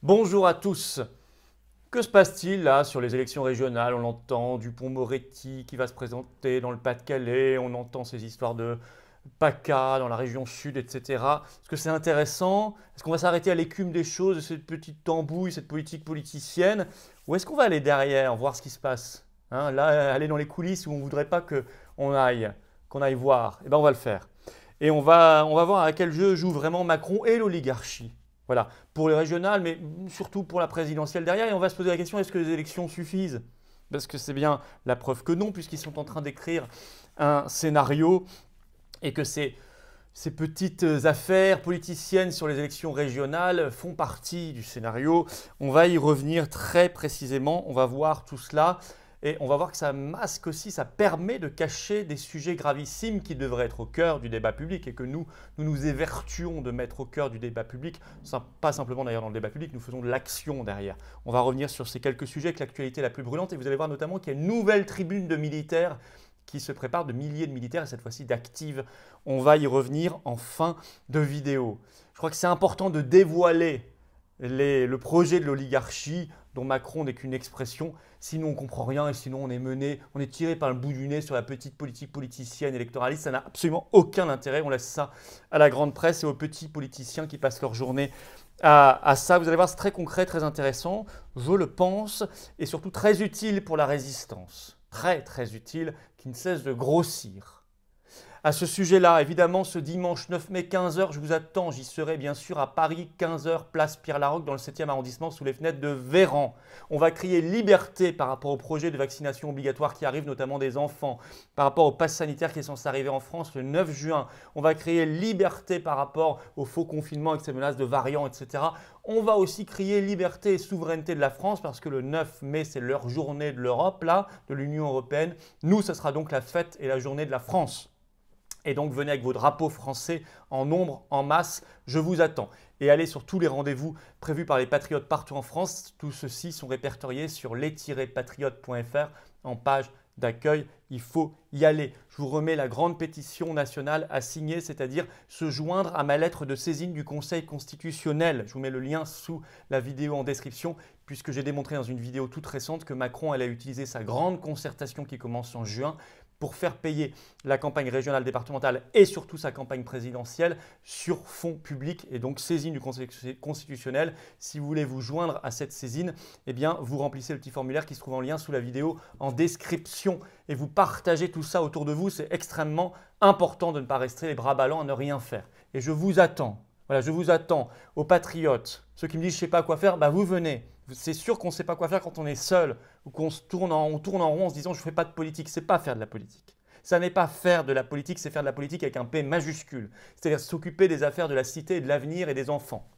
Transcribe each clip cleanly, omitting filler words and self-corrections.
Bonjour à tous. Que se passe-t-il là sur les élections régionales? On entend Dupond-Moretti qui va se présenter dans le Pas-de-Calais, on entend ces histoires de PACA dans la région sud, etc. Est-ce que c'est intéressant? Est-ce qu'on va s'arrêter à l'écume des choses, de cette petite tambouille, cette politique politicienne? Ou est-ce qu'on va aller derrière, voir ce qui se passe? Là, aller dans les coulisses où on ne voudrait pas qu'on aille voir. Eh bien, on va le faire. Et on va voir à quel jeu joue vraiment Macron et l'oligarchie. Voilà, pour les régionales, mais surtout pour la présidentielle derrière. Et on va se poser la question, est-ce que les élections suffisent? Parce que c'est bien la preuve que non, puisqu'ils sont en train d'écrire un scénario et que ces petites affaires politiciennes sur les élections régionales font partie du scénario. On va y revenir très précisément, on va voir tout cela. Et on va voir que ça masque aussi, ça permet de cacher des sujets gravissimes qui devraient être au cœur du débat public et que nous évertuons de mettre au cœur du débat public, pas simplement d'ailleurs dans le débat public, nous faisons de l'action derrière. On va revenir sur ces quelques sujets avec l'actualité la plus brûlante et vous allez voir notamment qu'il y a une nouvelle tribune de militaires qui se prépare, de milliers de militaires et cette fois-ci d'actives. On va y revenir en fin de vidéo. Je crois que c'est important de dévoiler le projet de l'oligarchie dont Macron n'est qu'une expression, sinon on ne comprend rien et sinon on est tiré par le bout du nez sur la petite politique politicienne électoraliste, ça n'a absolument aucun intérêt, on laisse ça à la grande presse et aux petits politiciens qui passent leur journée à ça. Vous allez voir, c'est très concret, très intéressant, je le pense, et surtout très utile pour la résistance, très très utile, qui ne cesse de grossir. À ce sujet-là, évidemment, ce dimanche 9 mai, 15 h, je vous attends. J'y serai bien sûr à Paris, 15 h, place Pierre-Laroque, dans le 7e arrondissement, sous les fenêtres de Véran. On va crier liberté par rapport au projet de vaccination obligatoire qui arrive, notamment des enfants, par rapport au pass sanitaire qui est censé arriver en France le 9 juin. On va crier liberté par rapport au faux confinement avec ses menaces de variants, etc. On va aussi crier liberté et souveraineté de la France parce que le 9 mai, c'est leur journée de l'Europe, là, de l'Union européenne. Nous, ça sera donc la fête et la journée de la France. Et donc venez avec vos drapeaux français en nombre, en masse, je vous attends. Et allez sur tous les rendez-vous prévus par les patriotes partout en France. Tous ceux-ci sont répertoriés sur les-patriotes.fr en page d'accueil. Il faut y aller. Je vous remets la grande pétition nationale à signer, c'est-à-dire se joindre à ma lettre de saisine du Conseil constitutionnel. Je vous mets le lien sous la vidéo en description, puisque j'ai démontré dans une vidéo toute récente que Macron allait utiliser sa grande concertation qui commence en juin pour faire payer la campagne régionale, départementale et surtout sa campagne présidentielle sur fonds publics et donc saisine du Conseil constitutionnel. Si vous voulez vous joindre à cette saisine, eh bien, vous remplissez le petit formulaire qui se trouve en lien sous la vidéo en description et vous partagez tout ça autour de vous. C'est extrêmement important de ne pas rester les bras ballants à ne rien faire. Et je vous attends. Voilà, je vous attends aux patriotes. Ceux qui me disent je ne sais pas quoi faire, bah vous venez. C'est sûr qu'on ne sait pas quoi faire quand on est seul ou qu'on tourne en rond en se disant je ne fais pas de politique. Ce n'est pas faire de la politique. Ça n'est pas faire de la politique, c'est faire de la politique avec un P majuscule. C'est-à-dire s'occuper des affaires de la cité et de l'avenir et des enfants.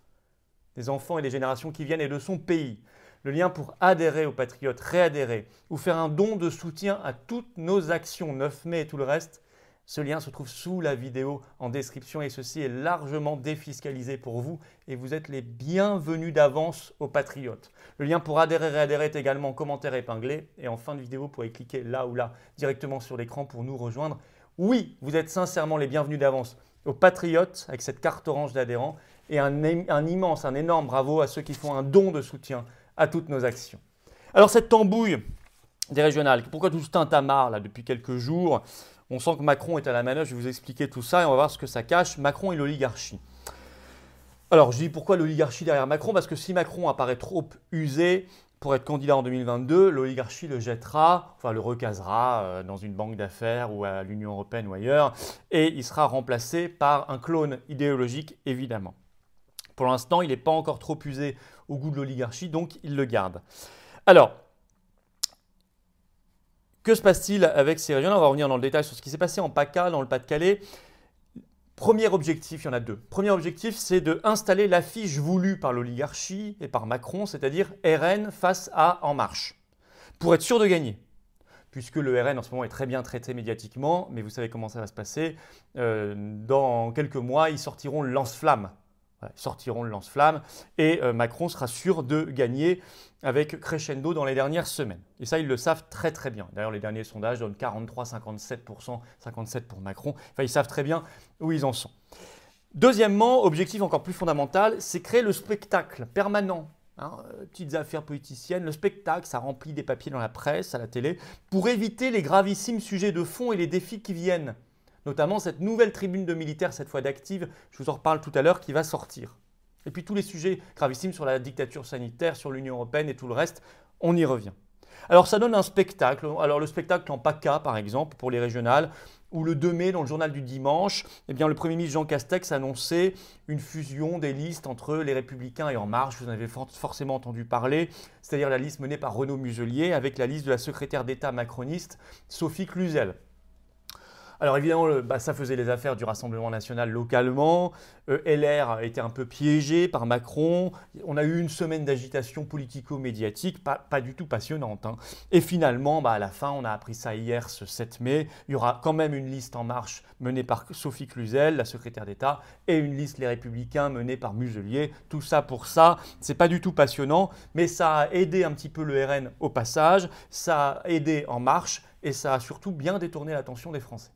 Des enfants et des générations qui viennent et de son pays. Le lien pour adhérer aux patriotes, réadhérer ou faire un don de soutien à toutes nos actions, 9 mai et tout le reste, ce lien se trouve sous la vidéo en description et ceci est largement défiscalisé pour vous et vous êtes les bienvenus d'avance aux patriotes. Le lien pour adhérer et réadhérer est également en commentaire épinglé et en fin de vidéo, vous pourrez cliquer là ou là directement sur l'écran pour nous rejoindre. Oui, vous êtes sincèrement les bienvenus d'avance aux patriotes avec cette carte orange d'adhérents et un énorme bravo à ceux qui font un don de soutien à toutes nos actions. Alors cette tambouille des régionales, pourquoi tout ce tintamarre là depuis quelques jours? On sent que Macron est à la manœuvre, je vais vous expliquer tout ça et on va voir ce que ça cache. Macron et l'oligarchie. Alors je dis pourquoi l'oligarchie derrière Macron? Parce que si Macron apparaît trop usé pour être candidat en 2022, l'oligarchie le jettera, enfin le recasera dans une banque d'affaires ou à l'Union européenne ou ailleurs et il sera remplacé par un clone idéologique évidemment. Pour l'instant, il n'est pas encore trop usé au goût de l'oligarchie, donc il le garde. Alors, que se passe-t-il avec ces régions-là? On va revenir dans le détail sur ce qui s'est passé en PACA, dans le Pas-de-Calais. Premier objectif, il y en a deux. Premier objectif, c'est d'installer l'affiche voulue par l'oligarchie et par Macron, c'est-à-dire RN face à En Marche, pour être sûr de gagner. Puisque le RN en ce moment est très bien traité médiatiquement, mais vous savez comment ça va se passer. Dans quelques mois, ils sortiront le lance-flamme. Voilà, ils sortiront le lance-flamme et Macron sera sûr de gagner avec crescendo dans les dernières semaines. Et ça, ils le savent très très bien. D'ailleurs, les derniers sondages donnent 43-57%, 57% pour Macron. Enfin, ils savent très bien où ils en sont. Deuxièmement, objectif encore plus fondamental, c'est créer le spectacle permanent hein, petites affaires politiciennes, le spectacle, ça remplit des papiers dans la presse, à la télé, pour éviter les gravissimes sujets de fond et les défis qui viennent. Notamment cette nouvelle tribune de militaires, cette fois d'Active, je vous en reparle tout à l'heure, qui va sortir. Et puis tous les sujets gravissimes sur la dictature sanitaire, sur l'Union européenne et tout le reste, on y revient. Alors ça donne un spectacle, alors le spectacle en PACA par exemple, pour les régionales, où le 2 mai, dans le journal du dimanche, eh bien, le Premier ministre Jean Castex annonçait une fusion des listes entre les Républicains et En Marche, vous en avez forcément entendu parler, c'est-à-dire la liste menée par Renaud Muselier avec la liste de la secrétaire d'État macroniste Sophie Cluzel. Alors évidemment, ça faisait les affaires du Rassemblement national localement. LR a été un peu piégé par Macron. On a eu une semaine d'agitation politico-médiatique, pas du tout passionnante, hein. Et finalement, à la fin, on a appris ça hier, ce 7 mai, il y aura quand même une liste En Marche menée par Sophie Cluzel, la secrétaire d'État, et une liste Les Républicains menée par Muselier. Tout ça pour ça, c'est pas du tout passionnant, mais ça a aidé un petit peu le RN au passage, ça a aidé En Marche, et ça a surtout bien détourné l'attention des Français.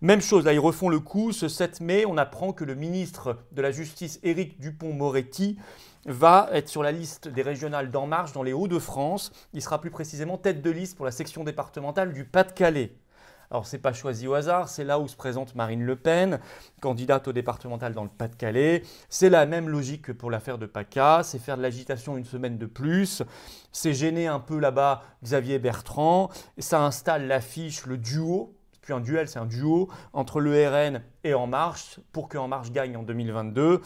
Même chose, là ils refont le coup, ce 7 mai, on apprend que le ministre de la Justice, Éric Dupond-Moretti, va être sur la liste des régionales d'En Marche dans les Hauts-de-France. Il sera plus précisément tête de liste pour la section départementale du Pas-de-Calais. Alors ce n'est pas choisi au hasard, c'est là où se présente Marine Le Pen, candidate au départemental dans le Pas-de-Calais. C'est la même logique que pour l'affaire de PACA, c'est faire de l'agitation une semaine de plus, c'est gêner un peu là-bas Xavier Bertrand, et ça installe l'affiche, le duo, puis un duel, c'est un duo entre le RN et En Marche pour que En Marche gagne en 2022.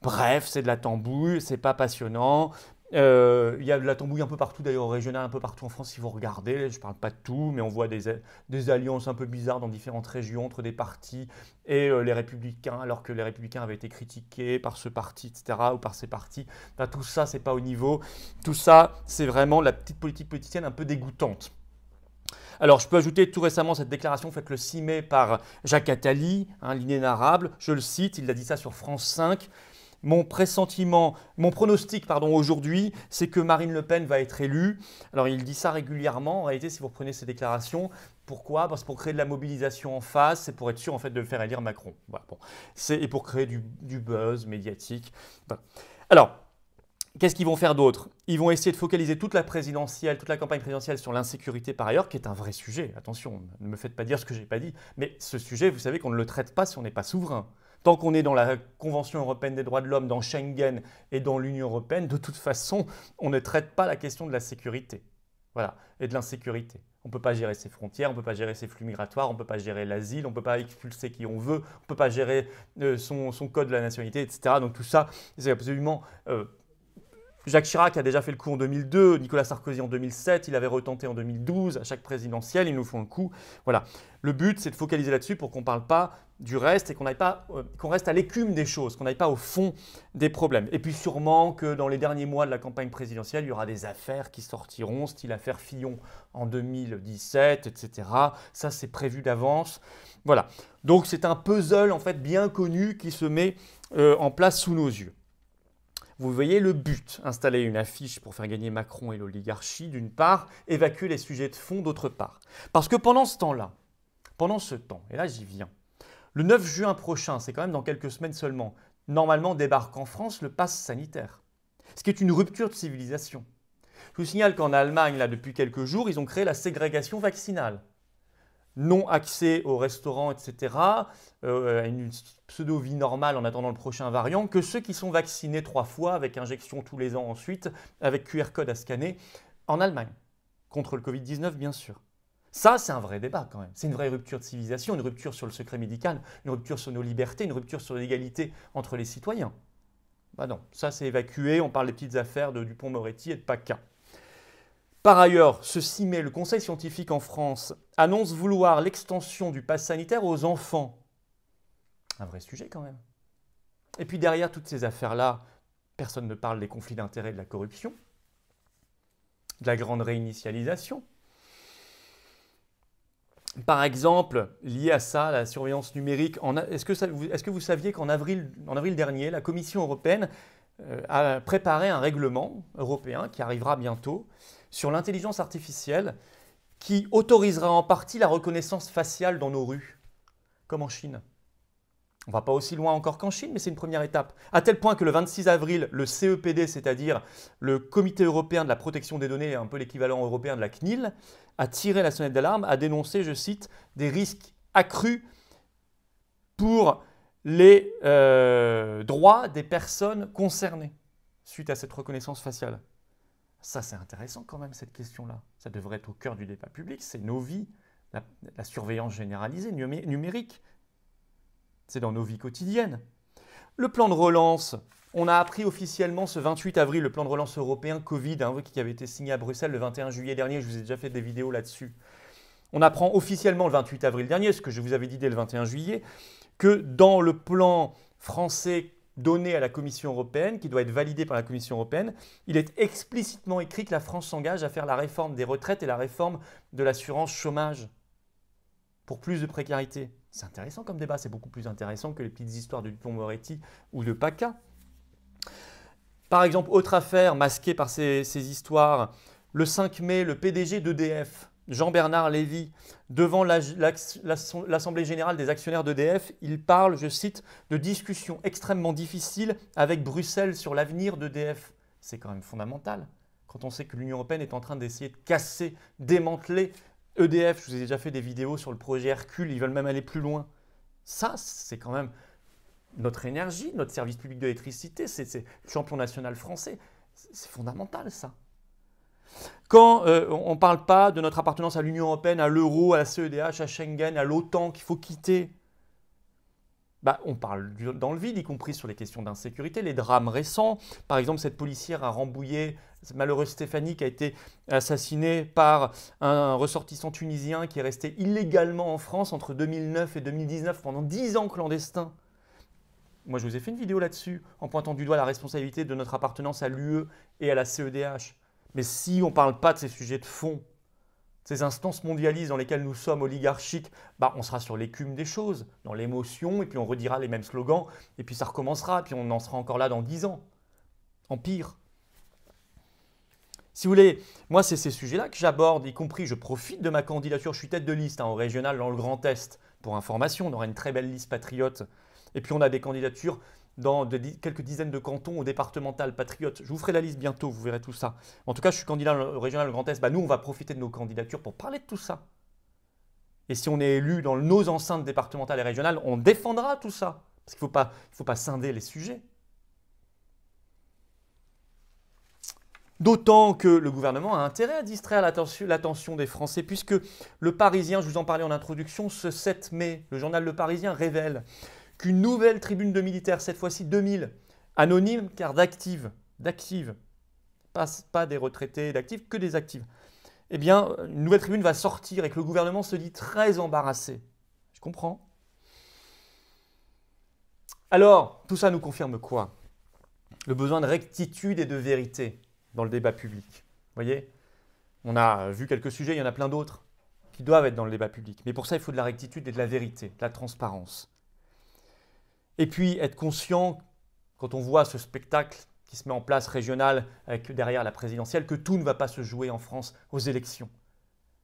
Bref, c'est de la tambouille, c'est pas passionnant. Il y a de la tambouille un peu partout, d'ailleurs au régional, un peu partout en France si vous regardez. Je ne parle pas de tout, mais on voit des alliances un peu bizarres dans différentes régions entre des partis et les Républicains, alors que les Républicains avaient été critiqués par ce parti, etc., ou par ces partis. Enfin, tout ça, c'est pas au niveau. Tout ça, c'est vraiment la petite politique politicienne un peu dégoûtante. Alors, je peux ajouter tout récemment cette déclaration faite le 6 mai par Jacques Attali, l'inénarrable. Je le cite, il a dit ça sur France 5. Mon pronostic aujourd'hui, c'est que Marine Le Pen va être élue. Alors, il dit ça régulièrement. En réalité, si vous reprenez ces déclarations, pourquoi ? Parce que pour créer de la mobilisation en face, c'est pour être sûr en fait, de faire élire Macron. Voilà, bon. Et pour créer du buzz médiatique. Voilà. Alors, qu'est-ce qu'ils vont faire d'autre? Ils vont essayer de focaliser toute la campagne présidentielle sur l'insécurité par ailleurs, qui est un vrai sujet. Attention, ne me faites pas dire ce que je n'ai pas dit. Mais ce sujet, vous savez qu'on ne le traite pas si on n'est pas souverain. Tant qu'on est dans la Convention européenne des droits de l'homme, dans Schengen et dans l'Union européenne, de toute façon, on ne traite pas la question de la sécurité. Voilà, et de l'insécurité. On ne peut pas gérer ses frontières, on ne peut pas gérer ses flux migratoires, on ne peut pas gérer l'asile, on ne peut pas expulser qui on veut, on ne peut pas gérer son code de la nationalité, etc. Donc tout ça, c'est absolument... Jacques Chirac a déjà fait le coup en 2002, Nicolas Sarkozy en 2007, il avait retenté en 2012, à chaque présidentielle, ils nous font le coup. Voilà. Le but, c'est de focaliser là-dessus pour qu'on ne parle pas du reste et qu'on reste à l'écume des choses, qu'on n'aille pas au fond des problèmes. Et puis sûrement que dans les derniers mois de la campagne présidentielle, il y aura des affaires qui sortiront, style l'affaire Fillon en 2017, etc. Ça, c'est prévu d'avance. Voilà. Donc c'est un puzzle en fait bien connu qui se met en place sous nos yeux. Vous voyez le but, installer une affiche pour faire gagner Macron et l'oligarchie d'une part, évacuer les sujets de fond d'autre part. Parce que pendant ce temps, et là j'y viens, le 9 juin prochain, c'est quand même dans quelques semaines seulement, normalement débarque en France le pass sanitaire, ce qui est une rupture de civilisation. Je vous signale qu'en Allemagne, là, depuis quelques jours, ils ont créé la ségrégation vaccinale. Non accès au restaurant, etc., à une pseudo-vie normale en attendant le prochain variant, que ceux qui sont vaccinés 3 fois, avec injection tous les ans ensuite, avec QR code à scanner, en Allemagne, contre le Covid-19 bien sûr. Ça, c'est un vrai débat quand même. C'est une vraie rupture de civilisation, une rupture sur le secret médical, une rupture sur nos libertés, une rupture sur l'égalité entre les citoyens. Bah non, ça c'est évacué, on parle des petites affaires de Dupond-Moretti et de PACA. Par ailleurs, ce 6 mai, le Conseil scientifique en France annonce vouloir l'extension du pass sanitaire aux enfants. Un vrai sujet quand même. Et puis derrière toutes ces affaires-là, personne ne parle des conflits d'intérêts et de la corruption, de la grande réinitialisation. Par exemple, lié à ça, la surveillance numérique, est-ce que vous saviez qu'en avril dernier, la Commission européenne a préparé un règlement européen qui arrivera bientôt sur l'intelligence artificielle qui autorisera en partie la reconnaissance faciale dans nos rues, comme en Chine. On ne va pas aussi loin encore qu'en Chine, mais c'est une première étape. À tel point que le 26 avril, le CEPD, c'est-à-dire le Comité européen de la protection des données, un peu l'équivalent européen de la CNIL, a tiré la sonnette d'alarme, a dénoncé, je cite, des risques accrus pour les droits des personnes concernées suite à cette reconnaissance faciale. Ça, c'est intéressant quand même, cette question-là. Ça devrait être au cœur du débat public. C'est nos vies, la surveillance généralisée, numérique. C'est dans nos vies quotidiennes. Le plan de relance, on a appris officiellement ce 28 avril, le plan de relance européen Covid, qui avait été signé à Bruxelles le 21 juillet dernier. Je vous ai déjà fait des vidéos là-dessus. On apprend officiellement le 28 avril dernier, ce que je vous avais dit dès le 21 juillet, que dans le plan français donné à la Commission européenne, qui doit être validé par la Commission européenne, il est explicitement écrit que la France s'engage à faire la réforme des retraites et la réforme de l'assurance chômage pour plus de précarité. C'est intéressant comme débat, c'est beaucoup plus intéressant que les petites histoires de Dupond-Moretti ou de PACA. Par exemple, autre affaire masquée par ces histoires, le 5 mai, le PDG d'EDF, Jean-Bernard Lévy, devant l'Assemblée générale des actionnaires d'EDF, il parle, je cite, de discussions extrêmement difficiles avec Bruxelles sur l'avenir d'EDF. C'est quand même fondamental, quand on sait que l'Union européenne est en train d'essayer de casser, démanteler EDF. Je vous ai déjà fait des vidéos sur le projet Hercule, ils veulent même aller plus loin. Ça, c'est quand même notre énergie, notre service public de l'électricité, c'est le champion national français. C'est fondamental, ça. Quand on ne parle pas de notre appartenance à l'Union européenne, à l'euro, à la CEDH, à Schengen, à l'OTAN qu'il faut quitter, on parle dans le vide, y compris sur les questions d'insécurité, les drames récents. Par exemple, cette policière à Rambouillet, cette malheureuse Stéphanie qui a été assassinée par un ressortissant tunisien qui est resté illégalement en France entre 2009 et 2019 pendant 10 ans clandestin. Moi, je vous ai fait une vidéo là-dessus en pointant du doigt la responsabilité de notre appartenance à l'UE et à la CEDH. Mais si on ne parle pas de ces sujets de fond, ces instances mondialistes dans lesquelles nous sommes oligarchiques, on sera sur l'écume des choses, dans l'émotion, et puis on redira les mêmes slogans, et puis ça recommencera, et puis on en sera encore là dans 10 ans. En pire. Si vous voulez, moi, c'est ces sujets-là que j'aborde, y compris, je profite de ma candidature, je suis tête de liste au régional dans le Grand Est. Pour information, on aura une très belle liste patriote. Et puis on a des candidatures dans quelques dizaines de cantons au départemental patriote. Je vous ferai la liste bientôt, vous verrez tout ça. En tout cas, je suis candidat au régional Grand Est. Nous, on va profiter de nos candidatures pour parler de tout ça. Et si on est élu dans nos enceintes départementales et régionales, on défendra tout ça. Parce qu'il ne faut pas scinder les sujets. D'autant que le gouvernement a intérêt à distraire l'attention des Français, puisque le Parisien, je vous en parlais en introduction, ce 7 mai, le journal Le Parisien révèle qu'une nouvelle tribune de militaires, cette fois-ci 2000, anonyme car d'actives, pas des retraités d'actifs, que des actives, eh bien, une nouvelle tribune va sortir et que le gouvernement se dit très embarrassé. Je comprends. Alors, tout ça nous confirme quoi? Le besoin de rectitude et de vérité dans le débat public. Vous voyez, on a vu quelques sujets, il y en a plein d'autres qui doivent être dans le débat public. Mais pour ça, il faut de la rectitude et de la vérité, de la transparence. Et puis, être conscient, quand on voit ce spectacle qui se met en place régional avec derrière la présidentielle, que tout ne va pas se jouer en France aux élections.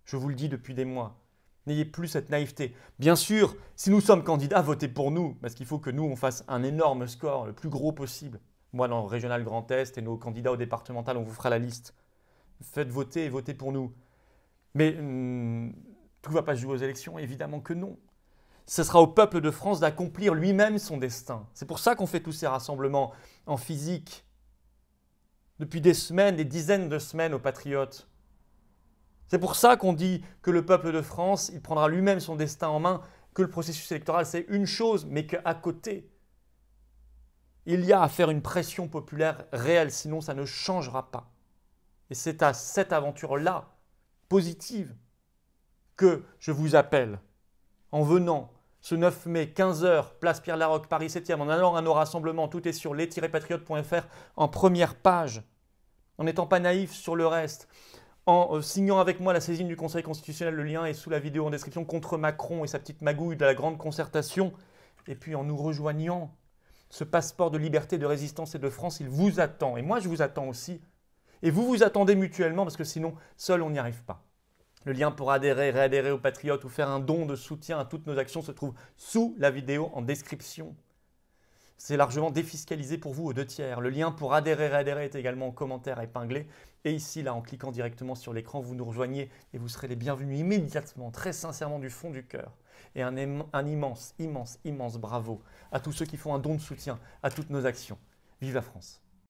Je vous le dis depuis des mois. N'ayez plus cette naïveté. Bien sûr, si nous sommes candidats, votez pour nous, parce qu'il faut que nous, on fasse un énorme score, le plus gros possible. Moi, dans le régional Grand Est et nos candidats au départemental, on vous fera la liste. Faites voter et votez pour nous. Mais tout ne va pas se jouer aux élections, évidemment que non. Ce sera au peuple de France d'accomplir lui-même son destin. C'est pour ça qu'on fait tous ces rassemblements en physique. Depuis des semaines, des dizaines de semaines aux Patriotes. C'est pour ça qu'on dit que le peuple de France, il prendra lui-même son destin en main, que le processus électoral, c'est une chose, mais qu'à côté, il y a à faire une pression populaire réelle, sinon ça ne changera pas. Et c'est à cette aventure-là, positive, que je vous appelle, en venant ce 9 mai, 15h, place Pierre-Laroque, Paris 7e, en allant à nos rassemblements, tout est sur les-patriotes.fr, en première page, en n'étant pas naïf sur le reste, en signant avec moi la saisine du Conseil constitutionnel, le lien est sous la vidéo en description, contre Macron et sa petite magouille de la grande concertation, et puis en nous rejoignant, ce passeport de liberté, de résistance et de France, il vous attend, et moi je vous attends aussi, et vous vous attendez mutuellement, parce que sinon, seul on n'y arrive pas. Le lien pour adhérer, réadhérer aux Patriotes ou faire un don de soutien à toutes nos actions se trouve sous la vidéo en description. C'est largement défiscalisé pour vous aux 2/3. Le lien pour adhérer, réadhérer est également en commentaire épinglé. Et ici, là, en cliquant directement sur l'écran, vous nous rejoignez et vous serez les bienvenus immédiatement, très sincèrement du fond du cœur. Et un immense, immense, immense bravo à tous ceux qui font un don de soutien à toutes nos actions. Vive la France!